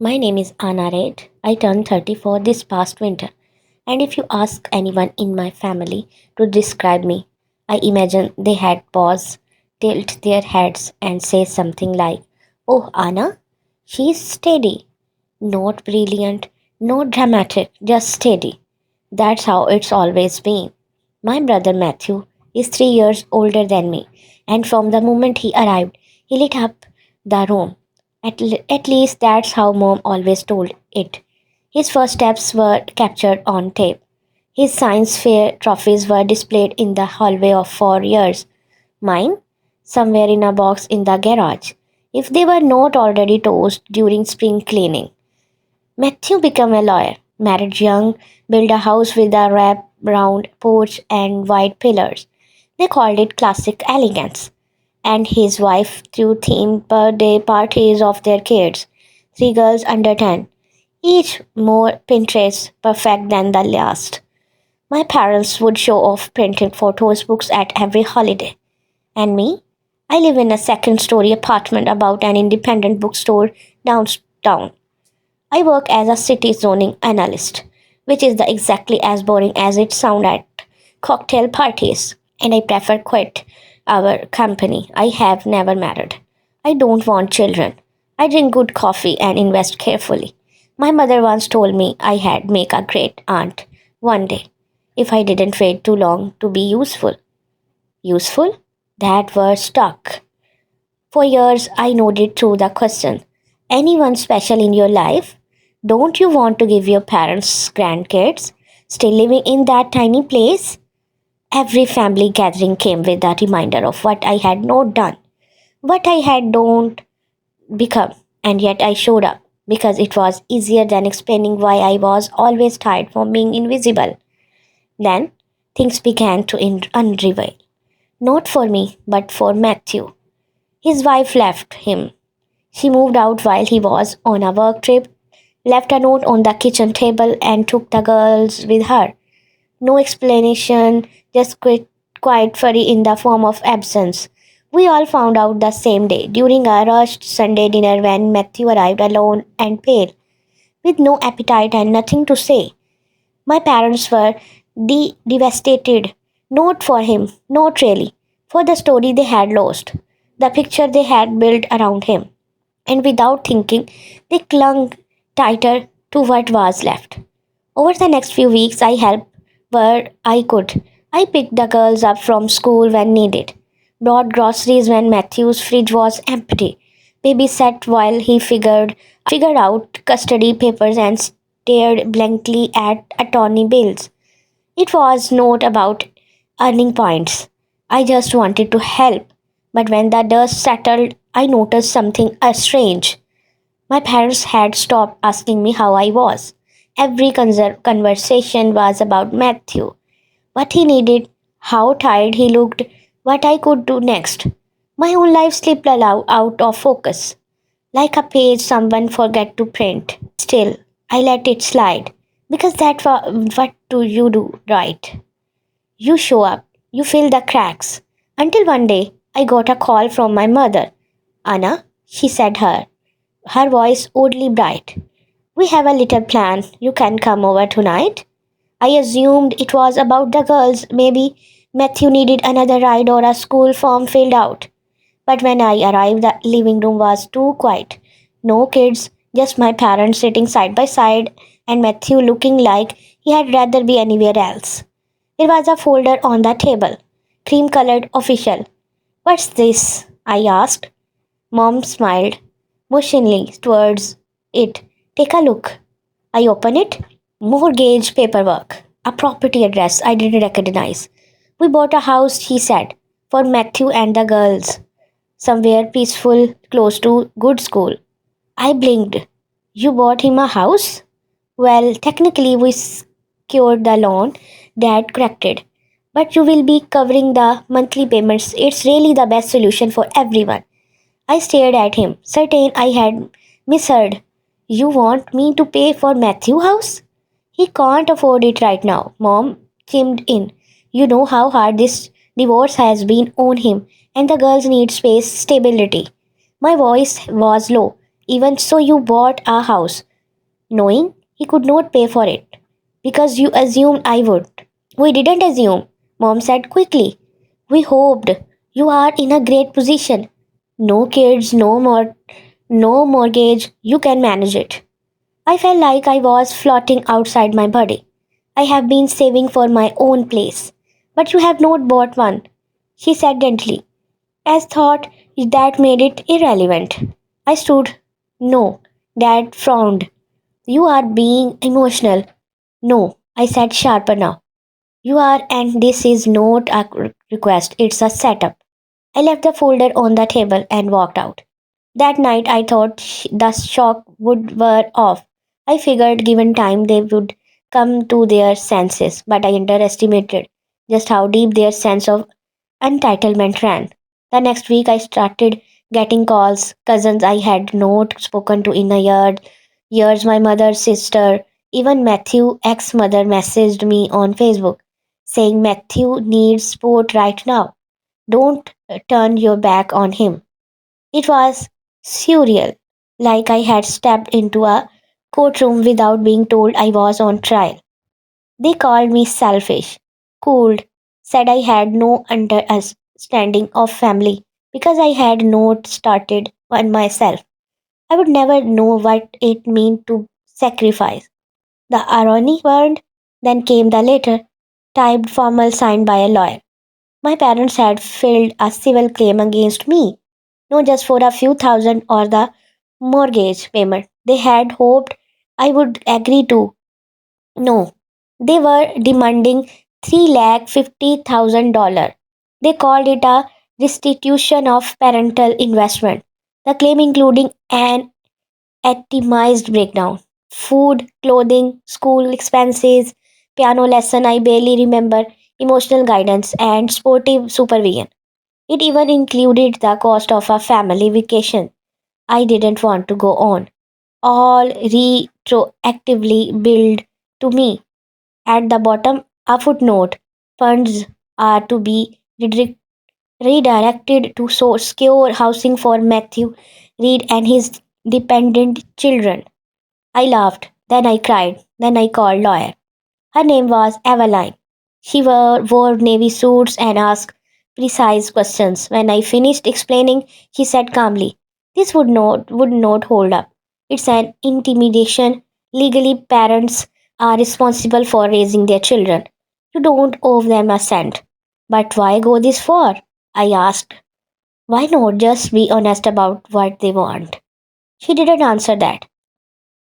My name is Anna Red. I turned 34 this past winter, and if you ask anyone in my family to describe me, I imagine they had pause, tilt their heads, and say something like, "Oh, Anna, she's steady. Not brilliant, not dramatic, just steady." That's how it's always been. My brother Matthew is 3 years older than me, and from the moment he arrived, he lit up the room. At least that's how mom always told it. His first steps were captured on tape. His science fair trophies were displayed in the hallway of 4 years. Mine? Somewhere in a box in the garage. If they were not already toast during spring cleaning. Matthew became a lawyer, married young, built a house with a wrap-round porch and white pillars. They called it classic elegance. And his wife threw themed birthday parties of their kids, three girls under 10, each more Pinterest perfect than the last. My parents would show off printed photos books at every holiday. And me? I live in a second story apartment about an independent bookstore downtown. I work as a city zoning analyst, which is the exactly as boring as it sounds at cocktail parties. And I prefer quit our company. I have never married. I don't want children. I drink good coffee and invest carefully. My mother once told me I had make a great aunt one day if I didn't wait too long to be useful. Useful? That word stuck. For years, I nodded through the question. Anyone special in your life? Don't you want to give your parents grandkids? Still living in that tiny place? Every family gathering came with a reminder of what I had not done, what I had don't become, and yet I showed up because it was easier than explaining why I was always tired from being invisible. Then things began to unravel. Not for me, but for Matthew. His wife left him. She moved out while he was on a work trip, left a note on the kitchen table, and took the girls with her. No explanation, just quiet fury in the form of absence. We all found out the same day during a rushed Sunday dinner when Matthew arrived alone and pale, with no appetite and nothing to say. My parents were devastated, not for him, not really, for the story they had lost, the picture they had built around him, and without thinking, they clung tighter to what was left. Over the next few weeks, I helped where I could. I picked the girls up from school when needed, brought groceries when Matthew's fridge was empty, babysat while he figured out custody papers and stared blankly at attorney bills. It was not about earning points. I just wanted to help. But when the dust settled, I noticed something strange. My parents had stopped asking me how I was. Every conversation was about Matthew, what he needed, how tired he looked, what I could do next. My own life slipped out of focus, like a page someone forgot to print. Still, I let it slide, because that's what do you do, right? You show up, you fill the cracks. Until one day, I got a call from my mother. Anna, she said her voice oddly bright. We have a little plan. You can come over tonight. I assumed it was about the girls. Maybe Matthew needed another ride or a school form filled out. But when I arrived, the living room was too quiet. No kids, just my parents sitting side by side, and Matthew looking like he had rather be anywhere else. There was a folder on the table, cream colored official. What's this? I asked. Mom smiled, motioning towards it. Take a look. I open it. Mortgage paperwork. A property address I didn't recognize. We bought a house, she said, for Matthew and the girls. Somewhere peaceful, close to good school. I blinked. You bought him a house? Well, technically we secured the loan, Dad corrected. But you will be covering the monthly payments. It's really the best solution for everyone. I stared at him, certain I had misheard. You want me to pay for Matthew house? He can't afford it right now, Mom chimed in. You know how hard this divorce has been on him, and the girls need space, stability. My voice was low. Even so, you bought a house, knowing he could not pay for it, because you assumed I would. We didn't assume, Mom said quickly. We hoped. You are in a great position. No kids, no mortgage, you can manage it. I felt like I was floating outside my body. I have been saving for my own place. But you have not bought one, she said gently, as thought that made it irrelevant. I stood. No, Dad frowned. You are being emotional. No, I said sharper now. You are, and this is not a request, it's a setup. I left the folder on the table and walked out. That night I thought the shock would wear off. I figured given time they would come to their senses, but I underestimated just how deep their sense of entitlement ran. The next week I started getting calls, cousins I had not spoken to in a years, my mother's sister, even Matthew ex-mother messaged me on Facebook saying Matthew needs support right now. Don't turn your back on him. It was surreal, like I had stepped into a courtroom without being told I was on trial. They called me selfish, cold, said I had no understanding of family because I had not started one myself. I would never know what it meant to sacrifice. The irony burned, then came the letter, typed formal signed by a lawyer. My parents had filed a civil claim against me, not just for a few thousand or the mortgage payment. They had hoped I would agree to. No, they were demanding $350,000. They called it a restitution of parental investment. The claim including an itemized breakdown. Food, clothing, school expenses, piano lesson I barely remember, emotional guidance, and sportive supervision. It even included the cost of a family vacation I didn't want to go on, all retroactively billed to me. At the bottom, a footnote: funds are to be redirected to secure housing for Matthew Reed and his dependent children. I laughed, then I cried, then I called lawyer. Her name was Eveline. She wore navy suits and asked precise questions. When I finished explaining, she said calmly, "This would not hold up. It's an intimidation. Legally, parents are responsible for raising their children. You don't owe them a cent." But why go this far? I asked. Why not just be honest about what they want? She didn't answer that.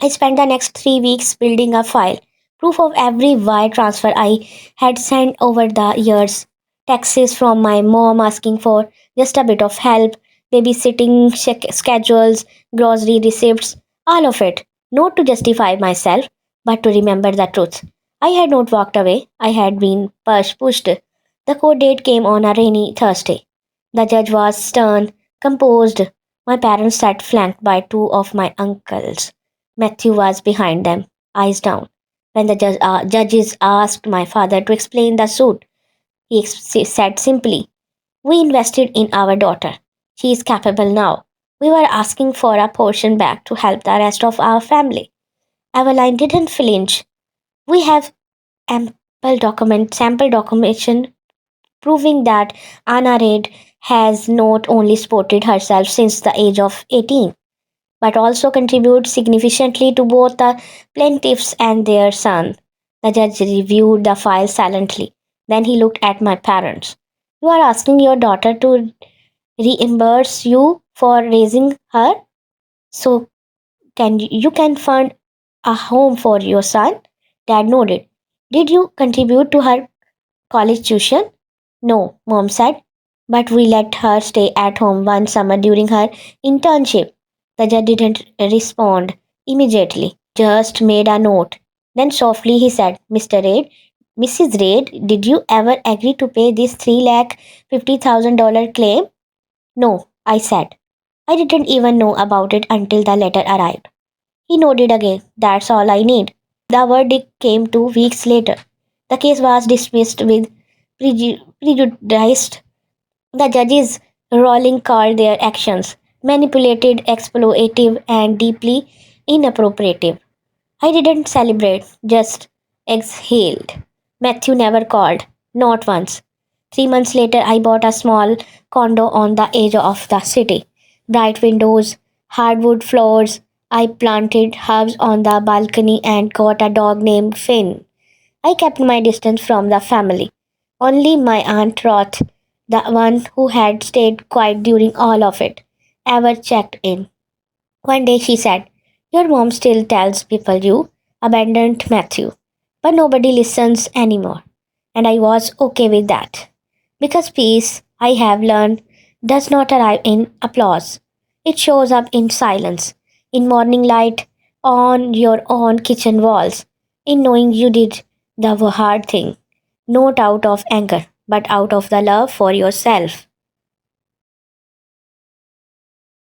I spent the next 3 weeks building a file, proof of every wire transfer I had sent over the years, texts from my mom asking for just a bit of help, babysitting schedules, grocery receipts, all of it, not to justify myself, but to remember the truth. I had not walked away, I had been pushed. The court date came on a rainy Thursday. The judge was stern, composed. My parents sat flanked by two of my uncles. Matthew was behind them, eyes down. When the judges asked my father to explain the suit, he said simply, "We invested in our daughter. She is capable now. We were asking for a portion back to help the rest of our family." Eveline didn't flinch. "We have sample documentation proving that Anna Reid has not only supported herself since the age of 18, but also contribute significantly to both the plaintiffs and their son." The judge reviewed the file silently. Then he looked at my parents. "You are asking your daughter to reimburse you for raising her, so you can fund a home for your son?" Dad nodded. "Did you contribute to her college tuition?" "No," Mom said, "but we let her stay at home one summer during her internship." The judge didn't respond immediately, just made a note. Then softly he said, "Mr. Reid, Mrs. Reid, did you ever agree to pay this $350,000 claim?" "No," I said. "I didn't even know about it until the letter arrived." He nodded again. "That's all I need." The verdict came 2 weeks later. The case was dismissed with prejudice. The judges rolling called their actions manipulated, exploitative, and deeply inappropriate. I didn't celebrate, just exhaled. Matthew never called, not once. 3 months later, I bought a small condo on the edge of the city. Bright windows, hardwood floors. I planted herbs on the balcony and got a dog named Finn. I kept my distance from the family. Only my Aunt Roth, the one who had stayed quiet during all of it, ever checked in. One day she said, "Your mom still tells people you abandoned Matthew, but nobody listens anymore." And I was okay with that. Because peace, I have learned, does not arrive in applause. It shows up in silence, in morning light, on your own kitchen walls, in knowing you did the hard thing, not out of anger, but out of the love for yourself.